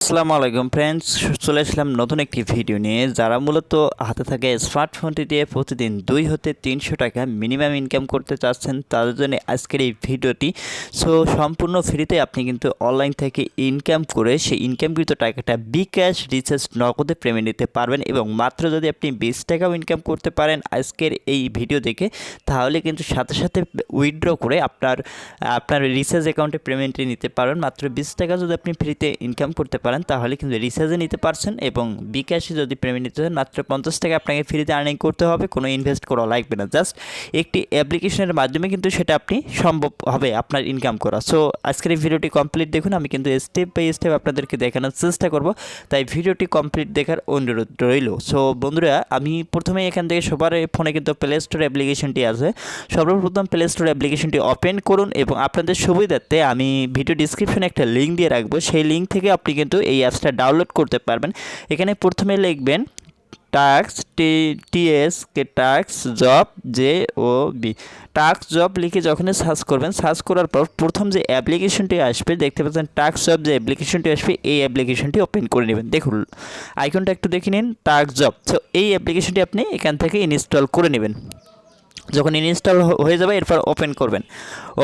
আসসালামু আলাইকুম ফ্রেন্ডস, চলে আসলাম নতুন একটি ভিডিও নিয়ে। যারা মূলত হাতে থাকে স্মার্টফোনটি দিয়ে প্রতিদিন 2 হতে 300 টাকা মিনিমাম ইনকাম করতে চাচ্ছেন, তাদের জন্য আজকের এই ভিডিওটি। সো সম্পূর্ণ ফ্রিতে আপনি কিন্তু অনলাইন থেকে ইনকাম করে সেই ইনকামকৃত টাকাটা বিকাশ রিচার্জ নগদে পেমেন্ট নিতে পারবেন এবং মাত্র যদি আপনি 20 টাকাও ইনকাম করতে পারেন আজকের এই ভিডিও দেখে, তাহলে কিন্তু সাথে সাথে উইথড্র করে আপনার রিচার্জ অ্যাকাউন্টে পেমেন্টটি নিতে পারবেন। মাত্র 20 টাকা যদি আপনি ফ্রিতে ইনকাম করতে পারেন তাহলে কিন্তু রিচার্জে নিতে পারছেন এবং বিকাশে যদি পেমেন্ট নিতে চান মাত্র 50 টাকা আপনাকে ফ্রিতে আর্নিং করতে হবে, কোনো ইনভেস্ট করা লাগবে না। জাস্ট একটি অ্যাপ্লিকেশনের মাধ্যমে কিন্তু সেটা আপনি সম্ভব হবে আপনার ইনকাম করা। সো আজকের এই ভিডিওটি কমপ্লিট দেখুন, আমি কিন্তু স্টেপ বাই স্টেপ আপনাদেরকে দেখানোর চেষ্টা করব, তাই ভিডিওটি কমপ্লিট দেখার অনুরোধ রইল। সো বন্ধুরা, আমি প্রথমে এখান থেকে সবার ফোনে কিন্তু প্লে স্টোর অ্যাপ্লিকেশনটি আছে। সর্বপ্রথম প্লে স্টোর অ্যাপ্লিকেশনটি ওপেন করুন এবং আপনাদের সুবিধার্থে আমি ভিডিও ডিসক্রিপশনে একটা লিঙ্ক দিয়ে রাখবো, সেই লিঙ্ক থেকে আপনি কিন্তু এই অ্যাপসটা ডাউনলোড করতে পারবেন। এখানে প্রথমে লিখবেন tax tax job JOB tax job লিখে যখনই সার্চ করবেন, সার্চ করার পর প্রথম যে অ্যাপ্লিকেশনটি আসবে দেখতে পাচ্ছেন টাক্স জব, যে অ্যাপ্লিকেশনটি আসবে এই অ্যাপ্লিকেশনটি ওপেন করে নেবেন। দেখুন আইকনটা একটু দেখে নিন, টাক্স জব। সো এই অ্যাপ্লিকেশনটি আপনি এখান থেকে ইনস্টল করে নেবেন। যখন ইনস্টল হয়ে যাবে এরপর ওপেন করবেন।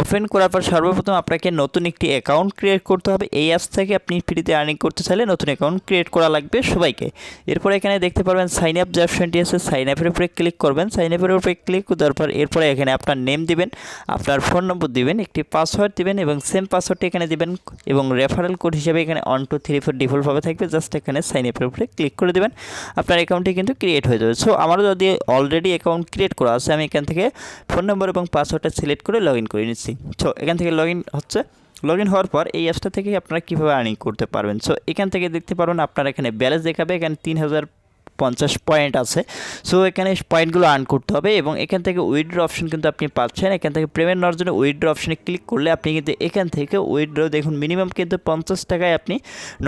ওপেন করার পর সর্বপ্রথম আপনাকে নতুন একটি অ্যাকাউন্ট ক্রিয়েট করতে হবে। এই অ্যাপস থেকে আপনি ফ্রিতে আর্নিং করতে চাইলে নতুন অ্যাকাউন্ট ক্রিয়েট করা লাগবে সবাইকে। এরপর এখানে দেখতে পারবেন সাইন আপ যে অপশনটি আছে, সাইন আপের উপরে ক্লিক করবেন। সাইন আপের উপরে ক্লিক করার পর এরপরে এখানে আপনার নেম দিবেন, আপনার ফোন নম্বর দিবেন, একটি পাসওয়ার্ড দিবেন এবং সেম পাসওয়ার্ডটি এখানে দিবেন এবং রেফারেল কোড হিসেবে এখানে 1 2 3 4 ডিফল্টভাবে থাকবে। জাস্ট এখানে সাইন আপের উপরে ক্লিক করে দেবেন, আপনার অ্যাকাউন্টটি কিন্তু ক্রিয়েট হয়ে যাবে। সো আমারও যদি অলরেডি অ্যাকাউন্ট ক্রিয়েট করা আছে, আমি এখান থেকে ফোন নম্বর এবং পাসওয়ার্ডটা সিলেক্ট করে লগ ইন করে নিচ্ছি। সো এখান থেকে লগ ইন হচ্ছে। লগ ইন হওয়ার পর এই অ্যাপসটা থেকে আপনারা কীভাবে আর্নিং করতে পারবেন। সো এখান থেকে দেখতে পারবেন আপনার এখানে ব্যালেন্স দেখাবে, এখানে 3050 পয়েন্ট আছে। সো এখানে পয়েন্টগুলো আর্ন করতে হবে এবং এখান থেকে উইথড্র অপশন কিন্তু আপনি পাচ্ছেন। এখান থেকে পেমেন্ট নেওয়ার জন্য উইথড্র অপশনে ক্লিক করলে আপনি কিন্তু এখান থেকে উইথড্র দেখুন মিনিমাম কিন্তু 50 টাকায় আপনি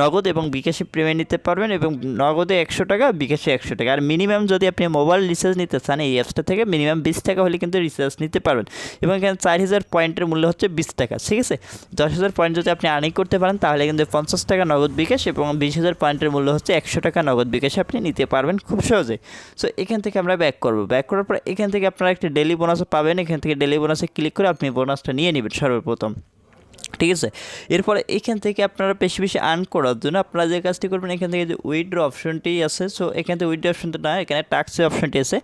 নগদ এবং বিকাশে পেমেন্ট নিতে পারবেন এবং নগদে 100 টাকা, বিকাশে 100 টাকা। আর মিনিমাম যদি আপনি মোবাইল রিচার্জ নিতে চান এই অ্যাপসটা থেকে মিনিমাম 20 টাকা হলে কিন্তু রিচার্জ নিতে পারবেন এবং এখানে 4000 পয়েন্টের মূল্য হচ্ছে 20 টাকা। ঠিক আছে, 10,000 পয়েন্ট যদি আপনি আর্নিং করতে পারেন তাহলে কিন্তু 50 টাকা নগদ বিকাশ এবং 20,000 পয়েন্টের মূল্য হচ্ছে 100 টাকা নগদ বিকাশে আপনি নিতে পারবেন খুব সহজে। সো এখান থেকে আমরা ব্যাক করব। ব্যাক করার পর এখান থেকে আপনারা একটা ডেলি বোনাস পাবেন। এখান থেকে ডেলি বোনাসে ক্লিক করে আপনি বোনাসটা নিয়ে নেবেন সর্বপ্রথম। ঠিক আছে, এরপরে এখান থেকে আপনারা বেশি বেশি আর্ন করার জন্য আপনারা যে কাজটি করবেন, এখান থেকে যে উইথড্র অপশনটি আছে, সো এখান থেকে উইথড্র অপশনটা না, এখানে ট্যাক্সের অপশনটি আছে,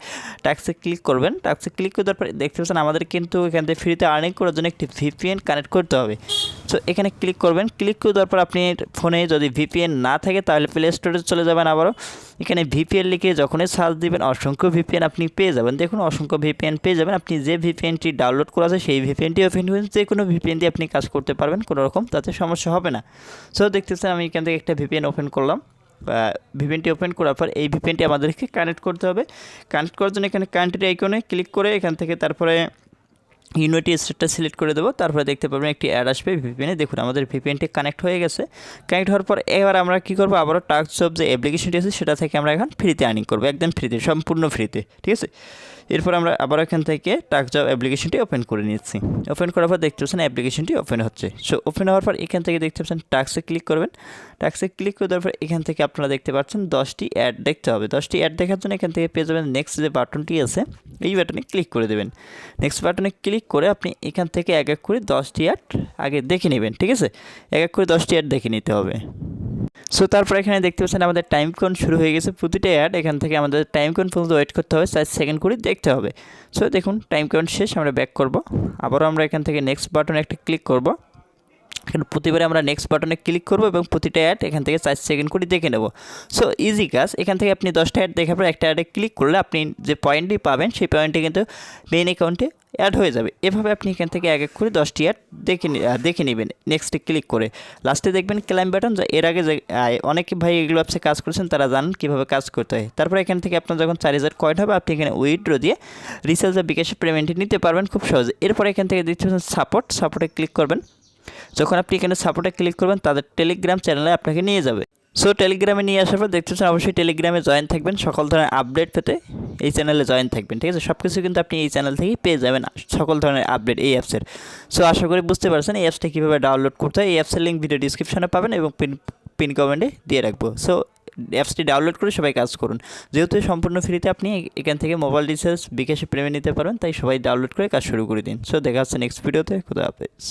ট্যাক্সে ক্লিক করবেন। ট্যাক্সে ক্লিক করার পরে দেখতে পাচ্ছেন আমাদের কিন্তু এখান থেকে ফ্রিতে আর্নিং করার জন্য একটি VPN কানেক্ট করতে হবে। সো এখানে ক্লিক করবেন। ক্লিক করে দেওয়ার পর আপনি ফোনে যদি VPN না থাকে তাহলে প্লে স্টোরে চলে যাবেন। আবারও এখানে VPN লিখে যখনই সার্চ দিবেন অসংখ্য VPN আপনি পেয়ে যাবেন। দেখুন অসংখ্য VPN পেয়ে যাবেন। আপনি যে VPNটি ডাউনলোড করা আছে সেই VPNটি ওপেন করে যে কোনো VPN দিয়ে আপনি কাজ করতে পারবেন, কোনো রকম তাতে সমস্যা হবে না। সো দেখতেছেন আমি এখান থেকে একটা VPN ওপেন করলাম। VPNটি ওপেন করার পর এই VPNটি আমাদেরকে কানেক্ট করতে হবে। কানেক্ট করার জন্য এখানে কান্ট্রি আইকনে ক্লিক করে এখান থেকে তারপরে ইউনিটি স্টেটটা সিলেক্ট করে দেবো। তারপরে দেখতে পাবেন একটি অ্যাড আসবে VPNে। দেখুন আমাদের VPNটি কানেক্ট হয়ে গেছে। কানেক্ট হওয়ার পর এবার আমরা কী করবো, আবারও টাক্স জব যে অ্যাপ্লিকেশনটি আছে সেটা থেকে আমরা এখন ফ্রিতে আর্নিং করবো, একদম ফ্রিতে, সম্পূর্ণ ফ্রিতে। ঠিক আছে, এরপর আমরা আবার এখান থেকে টাক্স জব অ্যাপ্লিকেশনটি ওপেন করে নিচ্ছি। ওপেন করার পর দেখতে পাচ্ছেন অ্যাপ্লিকেশনটি ওপেন হচ্ছে। সো ওপেন হওয়ার পর এখান থেকে দেখতে পাচ্ছেন টাক্সে ক্লিক করবেন। টাক্সে ক্লিক করে দেওয়ার পর এখান থেকে আপনারা দেখতে পাচ্ছেন 10টি অ্যাড দেখতে হবে। 10টি অ্যাড দেখার জন্য এখান থেকে পেয়ে যাবেন নেক্সট যে বাটনটি আছে, এই বাটনে ক্লিক করে দেবেন। নেক্সট বাটনে ক্লিক করে আপনি এখান থেকে এক এক করে 10টি অ্যাড আগে দেখে নেবেন। ঠিক আছে, এক এক করে 10টি অ্যাড দেখে নিতে হবে। সো তারপর এখানে দেখতে পাচ্ছেন আমাদের টাইম কাউন্ট শুরু হয়ে গেছে। প্রতিটা অ্যাড এখান থেকে আমাদের টাইম কাউন্ট পর্যন্ত ওয়েট করতে হবে, 4 সেকেন্ড করে দেখতে হবে। সো দেখুন টাইম কাউন্ট শেষ, আমরা ব্যাক করব। আবারও আমরা এখান থেকে নেক্সট বাটনে একটা ক্লিক করব। এখানে প্রতিবারে আমরা নেক্সট বাটনে ক্লিক করব এবং প্রতিটা অ্যাড এখান থেকে 4 সেকেন্ড করে দেখে নেব। সো ইজি কাজ। এখান থেকে আপনি 10টা অ্যাড দেখার পর একটা অ্যাডে ক্লিক করলে আপনি যে পয়েন্টটি পাবেন সেই পয়েন্টটি কিন্তু মেইন অ্যাকাউন্টে অ্যাড হয়ে যাবে। এভাবে আপনি এখান থেকে এক এক করে 10টি অ্যাড দেখে নেবেন নেক্সটে ক্লিক করে। লাস্টে দেখবেন ক্লাইম বাটন, যা এর আগে যে অনেকে ভাই এগুলো অ্যাপসে কাজ করেছেন তারা জানেন কীভাবে কাজ করতে হয়। তারপরে এখান থেকে আপনার যখন 4000 কয়েন হবে আপনি এখানে উইথড্র দিয়ে রিচার্জ বা বিকাশে পেমেন্টটি নিতে পারবেন খুব সহজে। এরপরে এখান থেকে দেখতে পাচ্ছেন সাপোর্টে ক্লিক করবেন। যখন আপনি এখানে সাপোর্টে ক্লিক করবেন তাদের টেলিগ্রাম চ্যানেলে আপনাকে নিয়ে যাবে। সো টেলিগ্রামে নিয়ে আসার পর দেখতে পাচ্ছেন অবশ্যই টেলিগ্রামে জয়েন থাকবেন, সকল ধরনের আপডেট পেতে এই চ্যানেলে জয়েন থাকবেন। ঠিক আছে, সব কিছু কিন্তু আপনি এই চ্যানেল থেকেই পেয়ে যাবেন, সকল ধরনের আপডেট এই অ্যাপসের। সো আশা করি বুঝতে পারছেন এই অ্যাপসটা কীভাবে ডাউনলোড করতে হয়। এই অ্যাপসের লিঙ্ক ভিডিও ডিসক্রিপশনে পাবেন এবং পিন কমেন্টে দিয়ে রাখবো। সো অ্যাপসটি ডাউনলোড করে সবাই কাজ করুন। যেহেতু সম্পূর্ণ ফ্রিতে আপনি এখান থেকে মোবাইল রিচার্জ বিকাশে প্রেমে নিতে পারেন, তাই সবাই ডাউনলোড করে কাজ শুরু করে দিন। সো দেখা হচ্ছে নেক্সট ভিডিওতে। খুদা হাফেজ।